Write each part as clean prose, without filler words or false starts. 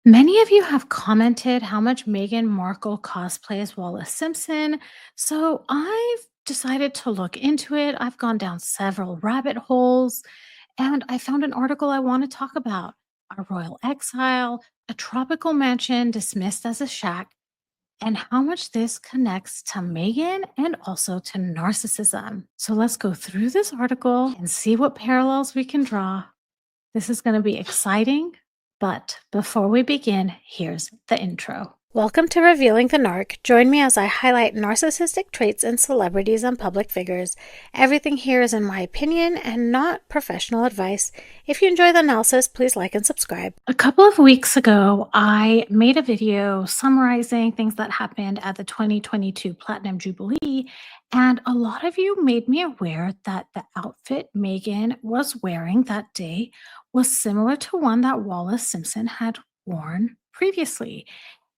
Many of you have commented how much Meghan Markle cosplays Wallis Simpson, so I've decided to look into it. I've gone down several rabbit holes, and I found an article I want to talk about: a royal exile, a tropical mansion dismissed as a shack, and how much this connects to Meghan and also to narcissism. So let's go through this article and see what parallels we can draw. This is going to be exciting, but before we begin, here's the intro. Welcome to Revealing the Narc. Join me as I highlight narcissistic traits in celebrities and public figures. Everything here is in my opinion and not professional advice. If you enjoy the analysis, please like and subscribe. A couple of weeks ago, I made a video summarizing things that happened at the 2022 Platinum Jubilee, and a lot of you made me aware that the outfit Meghan was wearing that day was similar to one that Wallis Simpson had worn previously.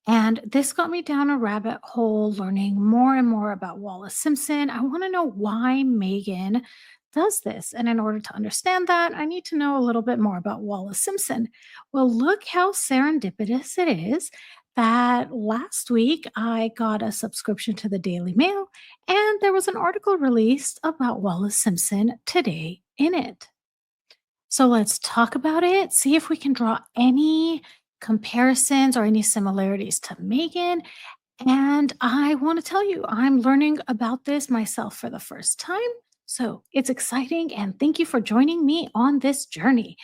And this got me down a rabbit hole, learning more and more about Wallis Simpson. I want to know why Meghan does this. And in order to understand that, I need to know a little bit more about Wallis Simpson. Well, look how serendipitous it is that last week I got a subscription to the Daily Mail, and there was an article released about Wallis Simpson today in it. So let's talk about it, see if we can draw any comparisons or any similarities to Megan. And I want to tell you, I'm learning about this myself for the first time. So it's exciting, and thank you for joining me on this journey.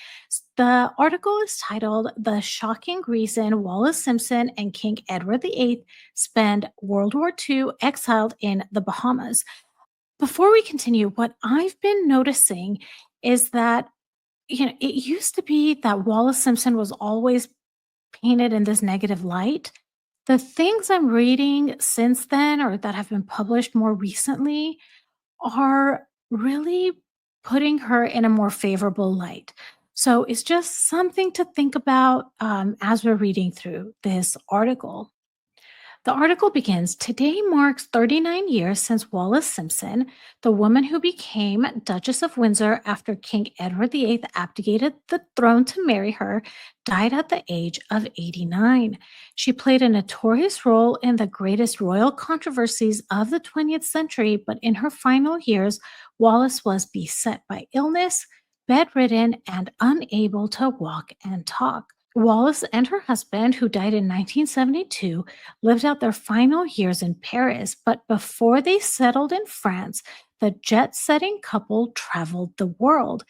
The article is titled "The Shocking Reason Wallis Simpson and King Edward VIII Spend World War II Exiled in the Bahamas." Before we continue, what I've been noticing is that it used to be that Wallis Simpson was always painted in this negative light. The things I'm reading since then, or that have been published more recently, are really putting her in a more favorable light. So it's just something to think about as we're reading through this article. The article begins: Today marks 39 years since Wallis Simpson, the woman who became Duchess of Windsor after King Edward VIII abdicated the throne to marry her, died at the age of 89. She played a notorious role in the greatest royal controversies of the 20th century, but in her final years, Wallis was beset by illness, bedridden, and unable to walk and talk. Wallis and her husband, who died in 1972, lived out their final years in Paris, but before they settled in France, the jet setting couple traveled the world.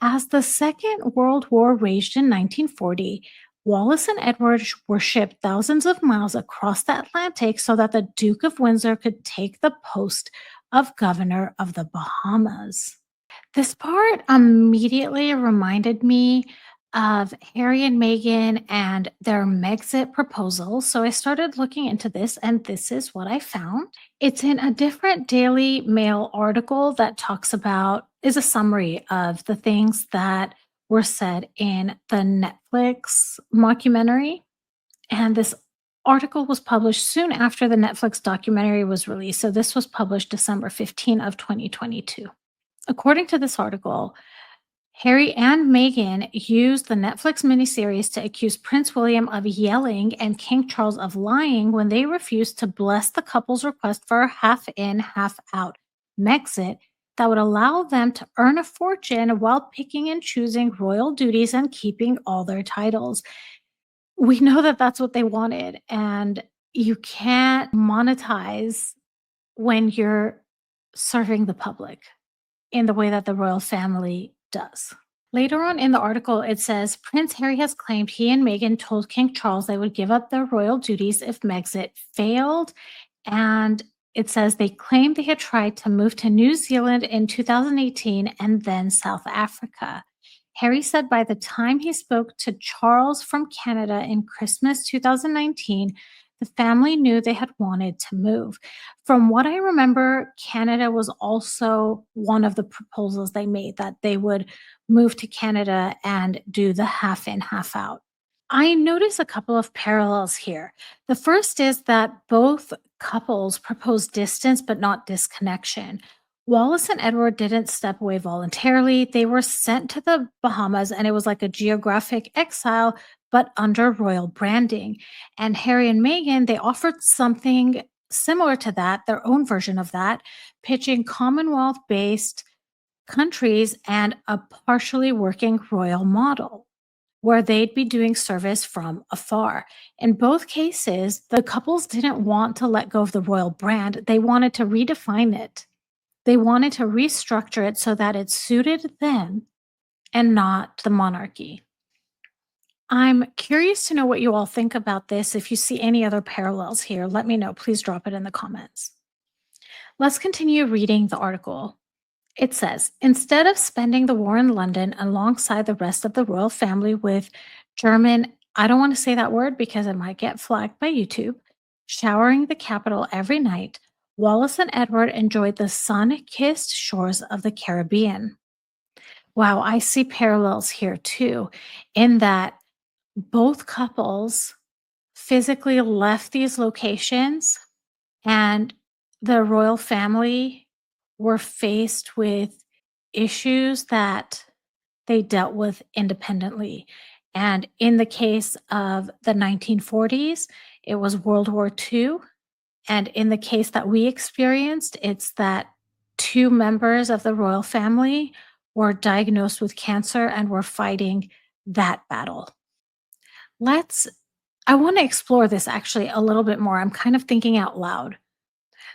As the Second World War raged in 1940, Wallis and Edward were shipped thousands of miles across the Atlantic so that the Duke of Windsor could take the post of governor of the Bahamas. This part immediately reminded me of Harry and Meghan and their Megxit proposal. So I started looking into this, and this is what I found. It's in a different Daily Mail article that is a summary of the things that were said in the Netflix mockumentary. And this article was published soon after the Netflix documentary was released. So this was published December 15 of 2022. According to this article, Harry and Meghan used the Netflix miniseries to accuse Prince William of yelling and King Charles of lying when they refused to bless the couple's request for a half in, half out Megxit that would allow them to earn a fortune while picking and choosing royal duties and keeping all their titles. We know that that's what they wanted, and you can't monetize when you're serving the public in the way that the royal family does. Later on in the article, it says Prince Harry has claimed he and Meghan told King Charles they would give up their royal duties if Megxit failed. And it says they claimed they had tried to move to New Zealand in 2018 and then South Africa. Harry said by the time he spoke to Charles from Canada in Christmas 2019, the family knew they had wanted to move. From what I remember, Canada was also one of the proposals they made, that they would move to Canada and do the half in, half out. I notice a couple of parallels here. The first is that both couples propose distance but not disconnection. Wallace and Edward didn't step away voluntarily. They were sent to the Bahamas, and it was like a geographic exile, but under royal branding. And Harry and Meghan, they offered something similar to that, their own version of that, pitching Commonwealth based countries and a partially working royal model where they'd be doing service from afar. In both cases, the couples didn't want to let go of the royal brand, they wanted to redefine it. They wanted to restructure it so that it suited them and not the monarchy. I'm curious to know what you all think about this. If you see any other parallels here, let me know. Please drop it in the comments. Let's continue reading the article. It says, instead of spending the war in London alongside the rest of the royal family with German, I don't want to say that word because it might get flagged by YouTube, showering the capital every night, Wallace and Edward enjoyed the sun kissed shores of the Caribbean. Wow, I see parallels here too, in that both couples physically left these locations and the royal family were faced with issues that they dealt with independently. And in the case of the 1940s, it was World War II. And in the case that we experienced, it's that two members of the royal family were diagnosed with cancer and were fighting that battle. Let's I want to explore this actually a little bit more. I'm kind of thinking out loud.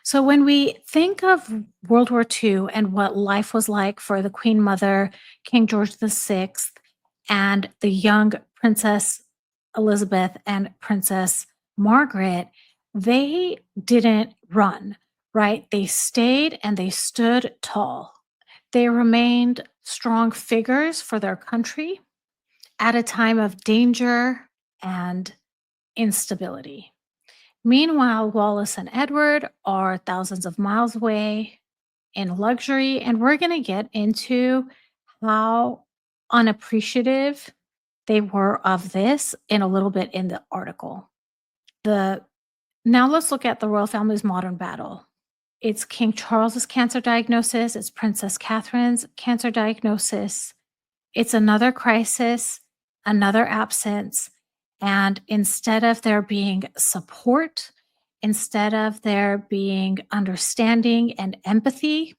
So when we think of World War II and what life was like for the Queen Mother, King George VI, and the young Princess Elizabeth and Princess Margaret, they didn't run, right? They stayed and they stood tall. They remained strong figures for their country at a time of danger and instability. Meanwhile, Wallace and Edward are thousands of miles away in luxury, and we're going to get into how unappreciative they were of this in a little bit in the article. The Now let's look at the royal family's modern battle. It's King Charles's cancer diagnosis, it's Princess Catherine's cancer diagnosis. It's another crisis, another absence, and instead of there being support, instead of there being understanding and empathy,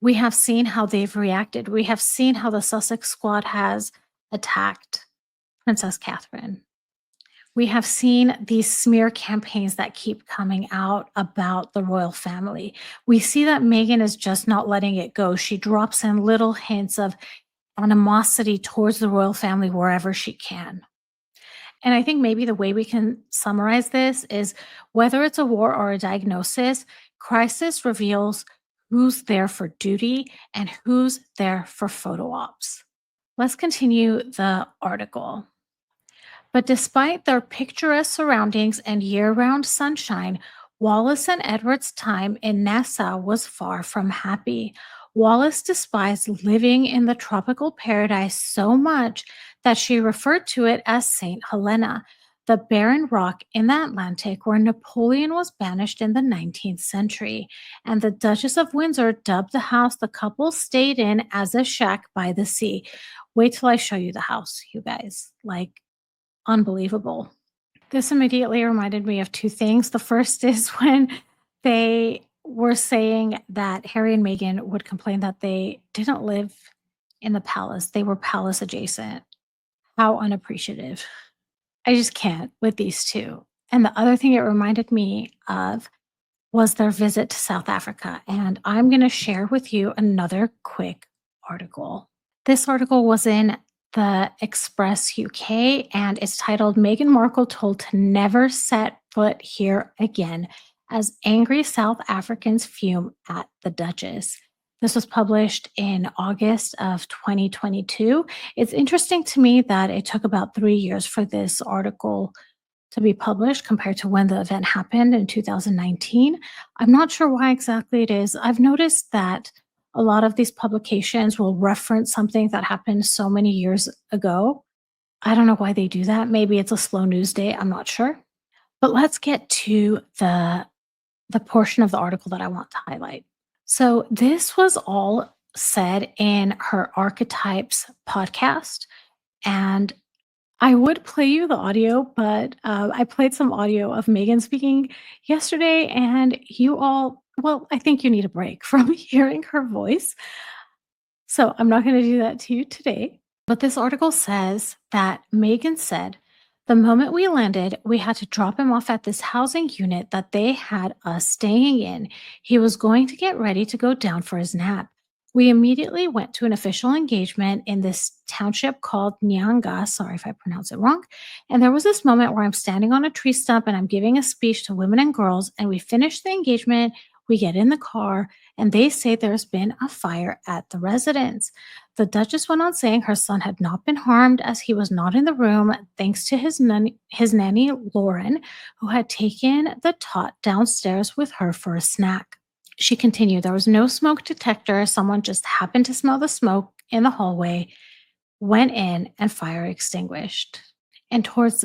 we have seen how they've reacted. We have seen how the Sussex squad has attacked Princess Catherine. We have seen these smear campaigns that keep coming out about the royal family. We see that Meghan is just not letting it go. She drops in little hints of animosity towards the royal family wherever she can. And I think maybe the way we can summarize this is whether it's a war or a diagnosis, crisis reveals who's there for duty and who's there for photo ops. Let's continue the article. But despite their picturesque surroundings and year round sunshine, Wallace and Edward's time in Nassau was far from happy. Wallace despised living in the tropical paradise so much that she referred to it as St. Helena, the barren rock in the Atlantic where Napoleon was banished in the 19th century. And the Duchess of Windsor dubbed the house the couple stayed in as a shack by the sea. Wait till I show you the house, you guys. Like, unbelievable. This immediately reminded me of two things. The first is when they were saying that Harry and Meghan would complain that they didn't live in the palace, they were palace adjacent. How unappreciative. I just can't with these two. And the other thing it reminded me of was their visit to South Africa. And I'm going to share with you another quick article. This article was in the Express UK and it's titled Meghan Markle told to never set foot here again as angry South Africans fume at the Duchess. This was published in August of 2022. It's interesting to me that it took about 3 years for this article to be published compared to when the event happened in 2019. I'm not sure why exactly it is. I've noticed that a lot of these publications will reference something that happened so many years ago. I don't know why they do that. Maybe it's a slow news day. I'm not sure. But let's get to the portion of the article that I want to highlight. So, this was all said in her Archetypes podcast. And I would play you the audio, but I played some audio of Megan speaking yesterday, and you all, well, I think you need a break from hearing her voice. So I'm not going to do that to you today. But this article says that Megan said, the moment we landed, we had to drop him off at this housing unit that they had us staying in. He was going to get ready to go down for his nap. We immediately went to an official engagement in this township called Nyanga. Sorry if I pronounce it wrong. And there was this moment where I'm standing on a tree stump and I'm giving a speech to women and girls. And we finish the engagement. We get in the car and they say there's been a fire at the residence. The Duchess went on saying her son had not been harmed as he was not in the room, thanks to his nanny, Lauren, who had taken the tot downstairs with her for a snack. She continued, there was no smoke detector. Someone just happened to smell the smoke in the hallway, went in, and fire extinguished. And towards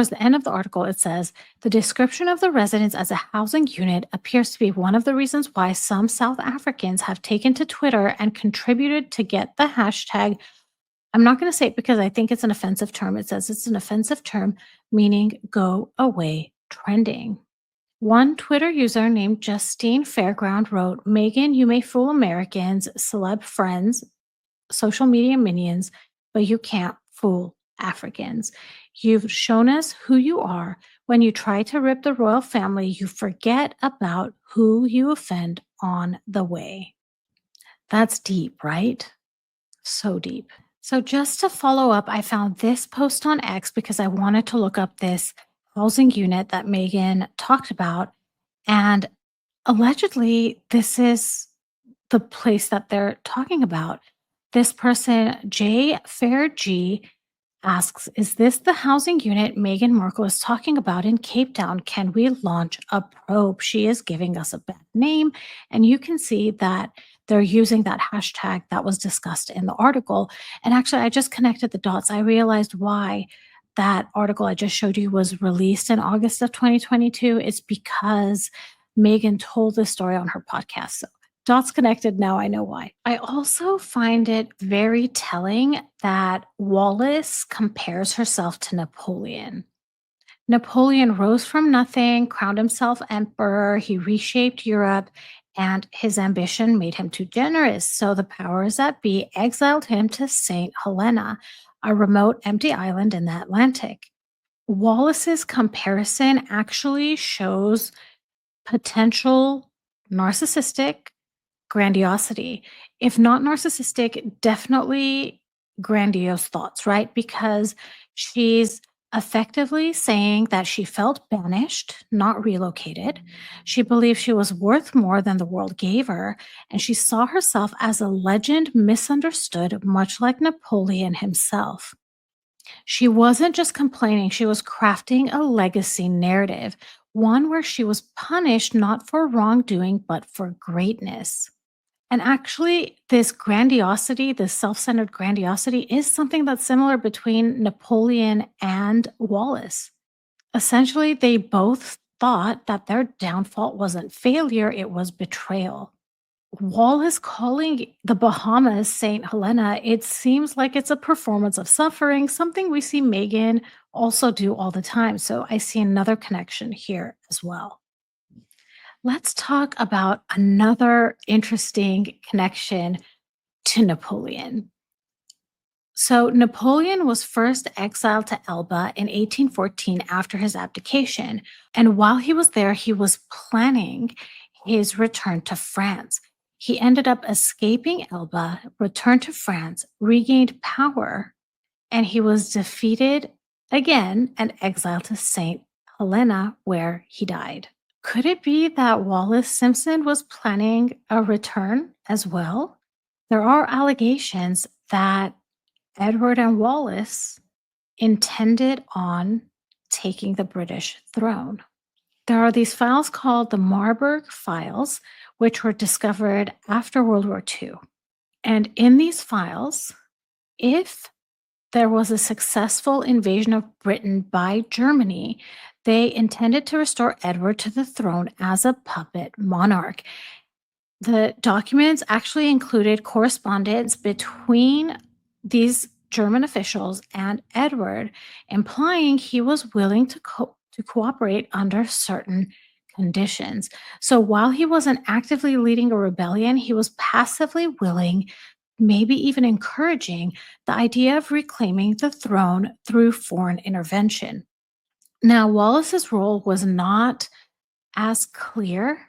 the end of the article, it says the description of the residence as a housing unit appears to be one of the reasons why some South Africans have taken to Twitter and contributed to get the hashtag. I'm not going to say it because I think it's an offensive term. It says it's an offensive term, meaning go away trending. One Twitter user named Justine Fairground wrote, Megan, you may fool Americans, celeb friends, social media minions, but you can't fool Africans. You've shown us who you are. When you try to rip the royal family, you forget about who you offend on the way. That's deep, right? So deep. So, just to follow up, I found this post on X because I wanted to look up this housing unit that Megan talked about. And allegedly, this is the place that they're talking about. This person, J Fair G, asks, is this the housing unit Meghan Markle is talking about in Cape Town? Can we launch a probe? She is giving us a bad name. And you can see that they're using that hashtag that was discussed in the article. And actually, I just connected the dots. I realized why that article I just showed you was released in August of 2022. It's because Megan told this story on her podcast. So dots connected. Now I know why. I also find it very telling that Wallis compares herself to Napoleon. Napoleon rose from nothing, crowned himself emperor, he reshaped Europe, and his ambition made him too generous. So the powers that be exiled him to St. Helena, a remote, empty island in the Atlantic. Wallis's comparison actually shows potential narcissistic grandiosity. If not narcissistic, definitely grandiose thoughts, right? Because she's effectively saying that she felt banished, not relocated. She believed she was worth more than the world gave her, and she saw herself as a legend misunderstood, much like Napoleon himself. She wasn't just complaining, she was crafting a legacy narrative, one where she was punished not for wrongdoing, but for greatness. And actually, this grandiosity, this self centered grandiosity, is something that's similar between Napoleon and Wallis. Essentially, they both thought that their downfall wasn't failure, it was betrayal. Wallis calling the Bahamas St. Helena, it seems like it's a performance of suffering, something we see Megan also do all the time. So I see another connection here as well. Let's talk about another interesting connection to Napoleon. So, Napoleon was first exiled to Elba in 1814 after his abdication. And while he was there, he was planning his return to France. He ended up escaping Elba, returned to France, regained power, and he was defeated again and exiled to St. Helena, where he died. Could it be that Wallis Simpson was planning a return as well? There are allegations that Edward and Wallis intended on taking the British throne. There are these files called the Marburg Files, which were discovered after World War II. And in these files, if there was a successful invasion of Britain by Germany, they intended to restore Edward to the throne as a puppet monarch. The documents actually included correspondence between these German officials and Edward, implying he was willing to cooperate under certain conditions. So while he wasn't actively leading a rebellion, he was passively willing, maybe even encouraging the idea of reclaiming the throne through foreign intervention. Now, Wallace's role was not as clear,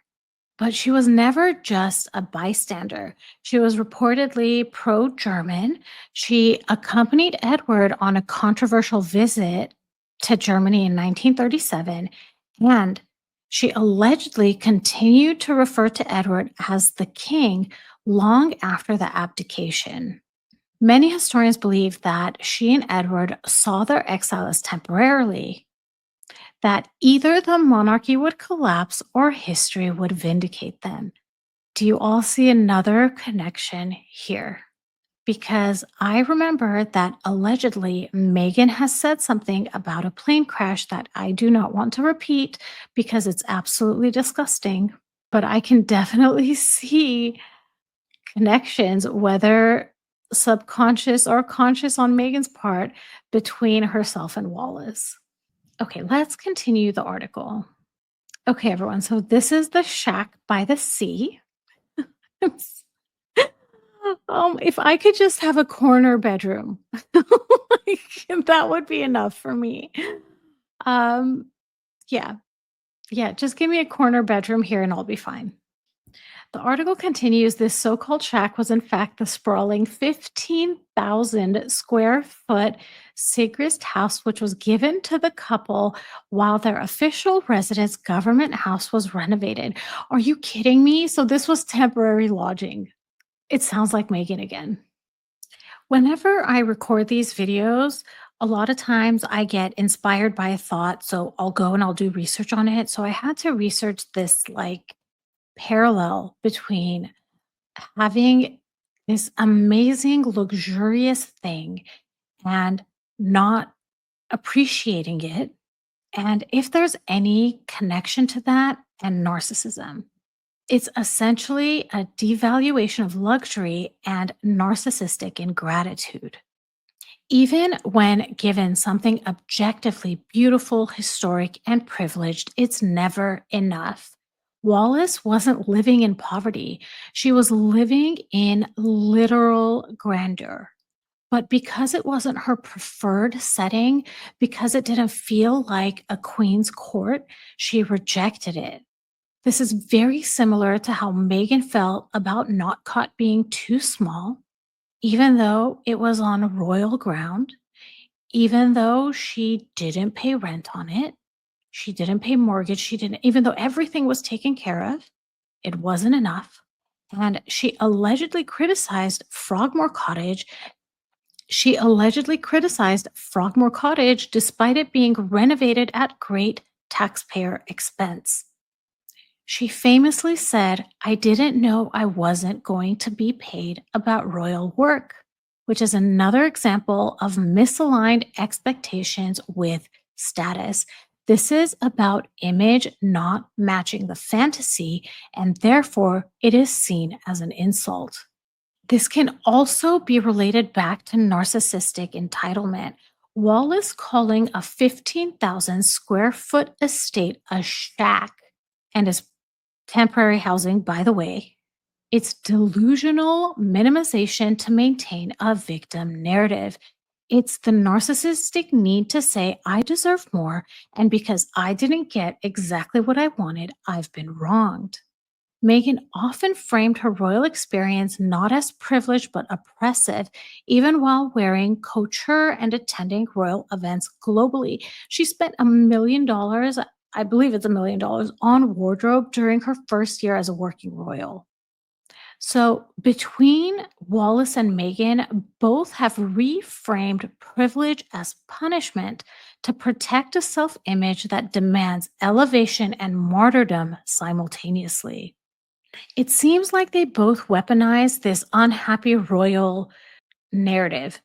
but she was never just a bystander. She was reportedly pro German. She accompanied Edward on a controversial visit to Germany in 1937, and she allegedly continued to refer to Edward as the king long after the abdication. Many historians believe that she and Edward saw their exile as temporarily, that either the monarchy would collapse or history would vindicate them. Do you all see another connection here? Because I remember that allegedly Megan has said something about a plane crash that I do not want to repeat because it's absolutely disgusting. But I can definitely see connections, whether subconscious or conscious on Megan's part, between herself and Wallace. Okay, let's continue the article. Okay, everyone. So this is the shack by the sea. If I could just have a corner bedroom, like, that would be enough for me. Um, yeah, yeah. Just give me a corner bedroom here, and I'll be fine. The article continues, this so called shack was in fact the sprawling 15,000 square foot Sigrist House, which was given to the couple while their official residence government house was renovated. Are you kidding me? So, this was temporary lodging. It sounds like Megan again. Whenever I record these videos, a lot of times I get inspired by a thought. So, I'll go and I'll do research on it. So, I had to research this like parallel between having this amazing, luxurious thing and not appreciating it. And if there's any connection to that and narcissism, it's essentially a devaluation of luxury and narcissistic ingratitude. Even when given something objectively beautiful, historic, and privileged, it's never enough. Wallace wasn't living in poverty. She was living in literal grandeur. But because it wasn't her preferred setting, because it didn't feel like a queen's court, she rejected it. This is very similar to how Meghan felt about not caught being too small, even though it was on royal ground, even though she didn't pay rent on it, she didn't pay mortgage, she didn't, even though everything was taken care of, it wasn't enough. And she allegedly criticized Frogmore Cottage. She allegedly criticized Frogmore Cottage despite it being renovated at great taxpayer expense. She famously said, I didn't know I wasn't going to be paid about royal work, which is another example of misaligned expectations with status. This is about image not matching the fantasy, and therefore it is seen as an insult. This can also be related back to narcissistic entitlement. Wallace calling a 15,000 square foot estate a shack and is temporary housing, by the way. It's delusional minimization to maintain a victim narrative. It's the narcissistic need to say, I deserve more, and because I didn't get exactly what I wanted, I've been wronged. Meghan often framed her royal experience not as privileged but oppressive, even while wearing couture and attending royal events globally. She spent $1 million, I believe it's $1 million, on wardrobe during her first year as a working royal. So, between Wallis and Meghan, both have reframed privilege as punishment to protect a self image that demands elevation and martyrdom simultaneously. It seems like they both weaponize this unhappy royal narrative.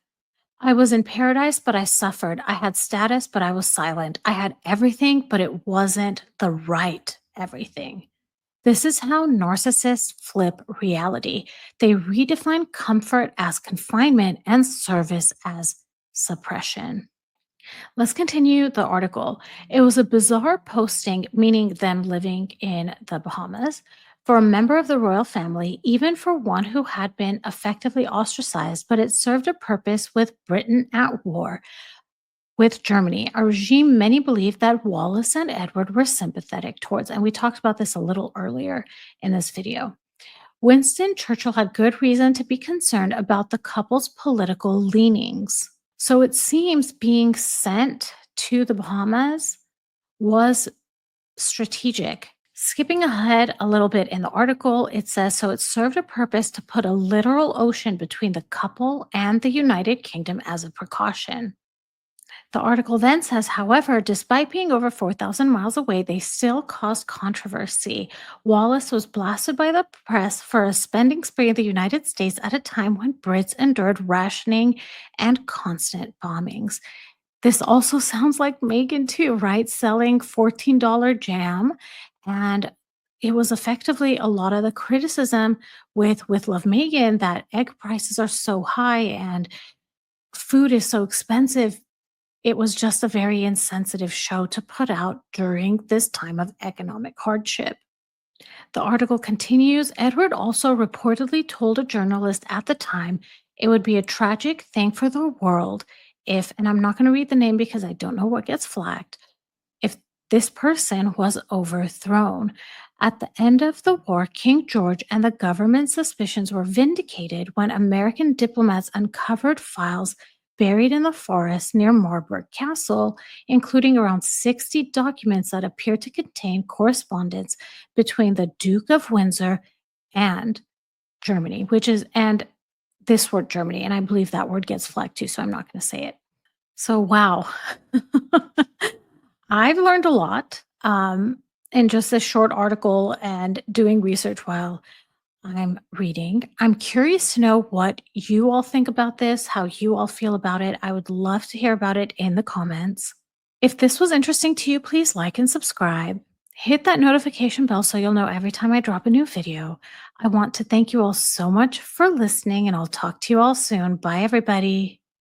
I was in paradise, but I suffered. I had status, but I was silent. I had everything, but it wasn't the right everything. This is how narcissists flip reality. They redefine comfort as confinement and service as suppression. Let's continue the article. It was a bizarre posting, meaning them living in the Bahamas, for a member of the royal family, even for one who had been effectively ostracized, but it served a purpose with Britain at war with Germany, a regime many believe that Wallis and Edward were sympathetic towards. And we talked about this a little earlier in this video. Winston Churchill had good reason to be concerned about the couple's political leanings. So it seems being sent to the Bahamas was strategic. Skipping ahead a little bit in the article, it says so it served a purpose to put a literal ocean between the couple and the United Kingdom as a precaution. The article then says, however, despite being over 4,000 miles away, they still caused controversy. Wallis was blasted by the press for a spending spree in the United States at a time when Brits endured rationing and constant bombings. This also sounds like Meghan, too, right? Selling $14 jam. And it was effectively a lot of the criticism with Love Meghan that egg prices are so high and food is so expensive. It was just a very insensitive show to put out during this time of economic hardship. The article continues. Edward also reportedly told a journalist at the time it would be a tragic thing for the world if, and I'm not going to read the name because I don't know what gets flagged, if this person was overthrown. At the end of the war, King George and the government's suspicions were vindicated when American diplomats uncovered files buried in the forest near Marburg Castle, including around 60 documents that appear to contain correspondence between the Duke of Windsor and Germany, and this word Germany, and I believe that word gets flagged too, so I'm not going to say it. So, wow. I've learned a lot in just this short article and doing research while I'm reading. I'm curious to know what you all think about this, how you all feel about it. I would love to hear about it in the comments. If this was interesting to you, please like and subscribe. Hit that notification bell so you'll know every time I drop a new video. I want to thank you all so much for listening, and I'll talk to you all soon. Bye, everybody.